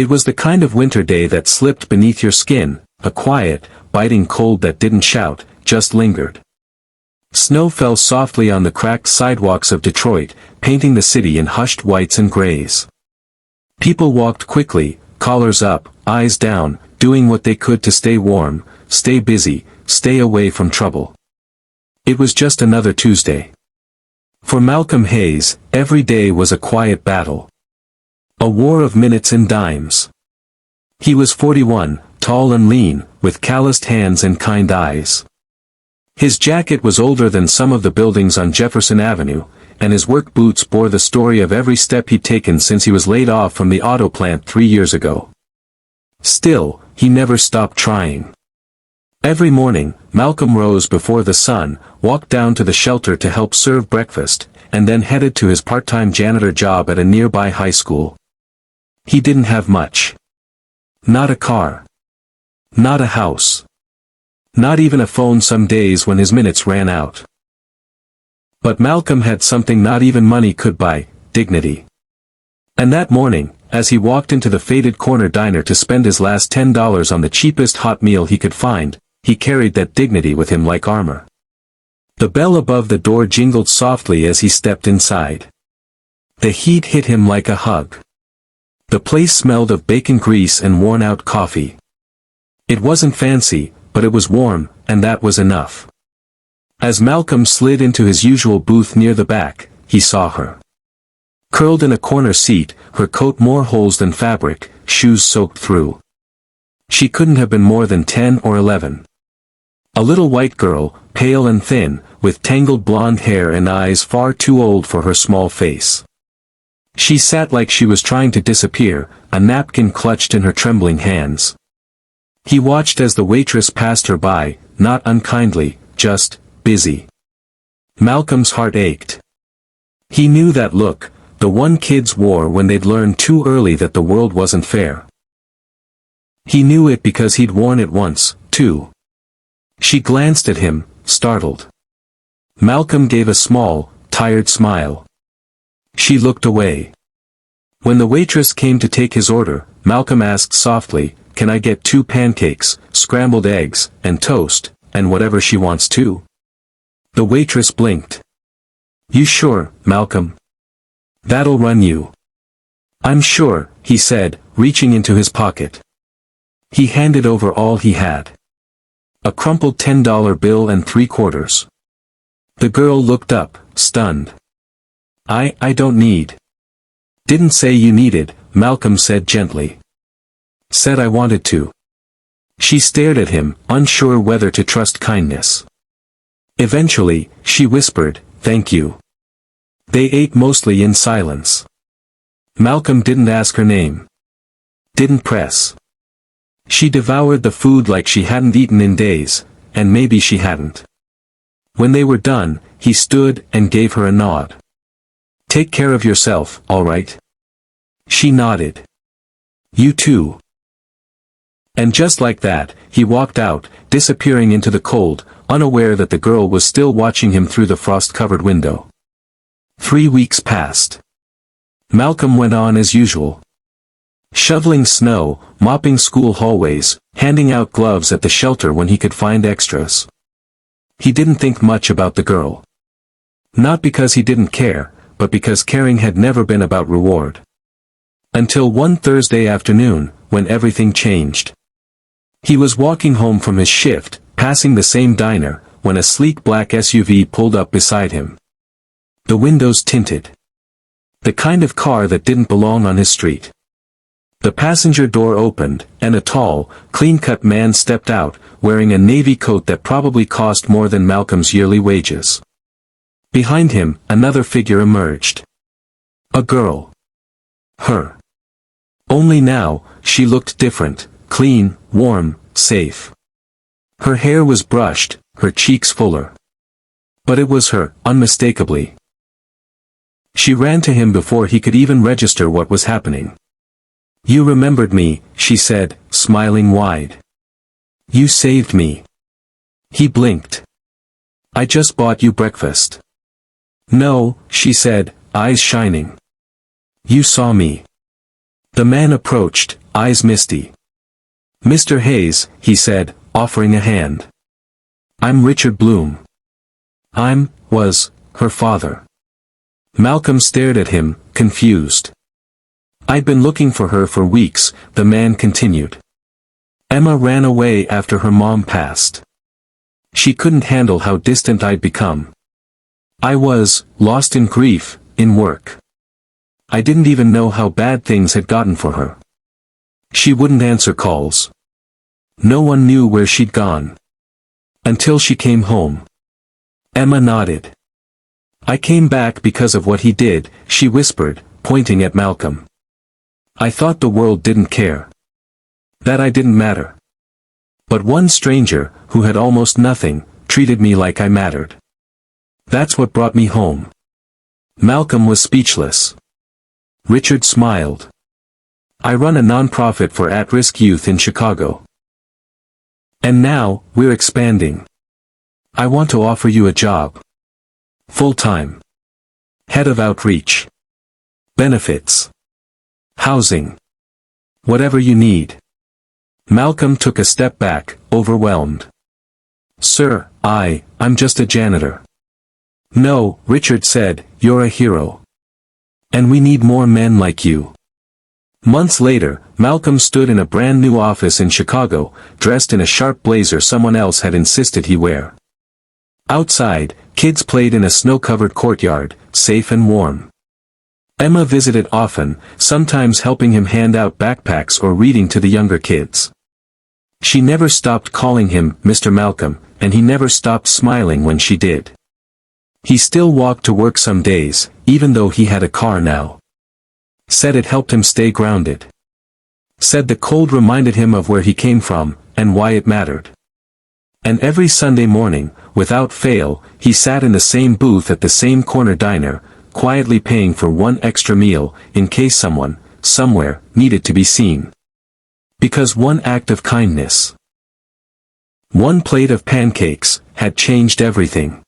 It was the kind of winter day that slipped beneath your skin, a quiet, biting cold that didn't shout, just lingered. Snow fell softly on the cracked sidewalks of Detroit, painting the city in hushed whites and grays. People walked quickly, collars up, eyes down, doing what they could to stay warm, stay busy, stay away from trouble. It was just another Tuesday. For Malcolm Hayes, every day was a quiet battle. A war of minutes and dimes. He was 41, tall and lean, with calloused hands and kind eyes. His jacket was older than some of the buildings on Jefferson Avenue, and his work boots bore the story of every step he'd taken since he was laid off from the auto plant 3 years ago. Still, he never stopped trying. Every morning, Malcolm rose before the sun, walked down to the shelter to help serve breakfast, and then headed to his part-time janitor job at a nearby high school. He didn't have much. Not a car. Not a house. Not even a phone some days when his minutes ran out. But Malcolm had something not even money could buy, dignity. And that morning, as he walked into the faded corner diner to spend his last $10 on the cheapest hot meal he could find, he carried that dignity with him like armor. The bell above the door jingled softly as he stepped inside. The heat hit him like a hug. The place smelled of bacon grease and worn-out coffee. It wasn't fancy, but it was warm, and that was enough. As Malcolm slid into his usual booth near the back, he saw her. Curled in a corner seat, her coat more holes than fabric, shoes soaked through. She couldn't have been more than 10 or 11. A little white girl, pale and thin, with tangled blonde hair and eyes far too old for her small face. She sat like she was trying to disappear, a napkin clutched in her trembling hands. He watched as the waitress passed her by, not unkindly, just busy. Malcolm's heart ached. He knew that look, the one kids wore when they'd learned too early that the world wasn't fair. He knew it because he'd worn it once, too. She glanced at him, startled. Malcolm gave a small, tired smile. She looked away. When the waitress came to take his order, Malcolm asked softly, "Can I get 2 pancakes, scrambled eggs, and toast, and whatever she wants too?" The waitress blinked. "You sure, Malcolm? That'll run you." "I'm sure," he said, reaching into his pocket. He handed over all he had. A crumpled $10 bill and 3 quarters. The girl looked up, stunned. I don't need." "Didn't say you needed," Malcolm said gently. "Said I wanted to." She stared at him, unsure whether to trust kindness. Eventually, she whispered, "Thank you." They ate mostly in silence. Malcolm didn't ask her name. Didn't press. She devoured the food like she hadn't eaten in days, and maybe she hadn't. When they were done, he stood and gave her a nod. "Take care of yourself, all right?" She nodded. "You too." And just like that, he walked out, disappearing into the cold, unaware that the girl was still watching him through the frost-covered window. 3 weeks passed. Malcolm went on as usual. Shoveling snow, mopping school hallways, handing out gloves at the shelter when he could find extras. He didn't think much about the girl. Not because he didn't care, but because caring had never been about reward. Until one Thursday afternoon, when everything changed. He was walking home from his shift, passing the same diner, when a sleek black SUV pulled up beside him. The windows tinted. The kind of car that didn't belong on his street. The passenger door opened, and a tall, clean-cut man stepped out, wearing a navy coat that probably cost more than Malcolm's yearly wages. Behind him, another figure emerged. A girl. Her. Only now, she looked different, clean, warm, safe. Her hair was brushed, her cheeks fuller. But it was her, unmistakably. She ran to him before he could even register what was happening. "You remembered me," she said, smiling wide. "You saved me." He blinked. "I just bought you breakfast." "No," she said, eyes shining. "You saw me." The man approached, eyes misty. "Mr. Hayes," he said, offering a hand. "I'm Richard Bloom. Was her father." Malcolm stared at him, confused. "I'd been looking for her for weeks," the man continued. "Emma ran away after her mom passed. She couldn't handle how distant I'd become. I was lost in grief, in work. I didn't even know how bad things had gotten for her. She wouldn't answer calls. No one knew where she'd gone. Until she came home." Emma nodded. "I came back because of what he did," she whispered, pointing at Malcolm. "I thought the world didn't care. That I didn't matter. But one stranger, who had almost nothing, treated me like I mattered. That's what brought me home." Malcolm was speechless. Richard smiled. "I run a non-profit for at-risk youth in Chicago. And now, we're expanding. I want to offer you a job. Full-time. Head of outreach. Benefits. Housing. Whatever you need." Malcolm took a step back, overwhelmed. "Sir, I'm just a janitor." "No," Richard said, "you're a hero. And we need more men like you." Months later, Malcolm stood in a brand new office in Chicago, dressed in a sharp blazer someone else had insisted he wear. Outside, kids played in a snow-covered courtyard, safe and warm. Emma visited often, sometimes helping him hand out backpacks or reading to the younger kids. She never stopped calling him Mr. Malcolm, and he never stopped smiling when she did. He still walked to work some days, even though he had a car now. Said it helped him stay grounded. Said the cold reminded him of where he came from, and why it mattered. And every Sunday morning, without fail, he sat in the same booth at the same corner diner, quietly paying for one extra meal, in case someone, somewhere, needed to be seen. Because one act of kindness, one plate of pancakes, had changed everything.